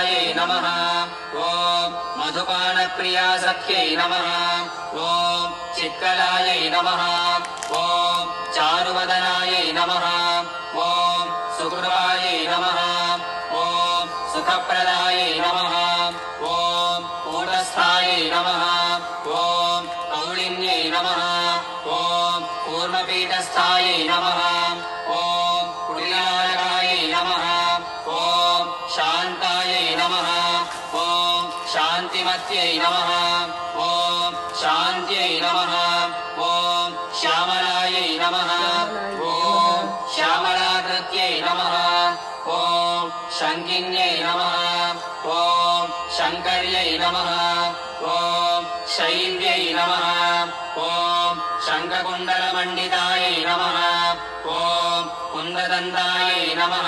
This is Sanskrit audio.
मधुसूदनायै नमः ॐ मधुपानप्रियासख्यै नमः ॐ चित्कलायै नमः ॐ चारुवदनायै नमः ॐ सुकृपायै नमः ॐ सुखप्रदायै नमः ॐ कूटस्थायै नमः ॐ कौलिन्यै नमः ॐ कूर्मपीठस्थायै नमः ॐ कुटिलालकायै नमः ॐ शान्तायै नमः ॐ शान्तिमत्यै नमः ॐ शान्त्यै नमः ॐ श्यामलायै नमः ॐ श्यामलाकृत्यै नमः ॐ शङ्किन्यै नमः ॐ शङ्कर्यै नमः ॐ शैव्यै नमः ॐ शङ्खकुण्डलमण्डितायै नमः ॐ कुन्ददन्तायै नमः।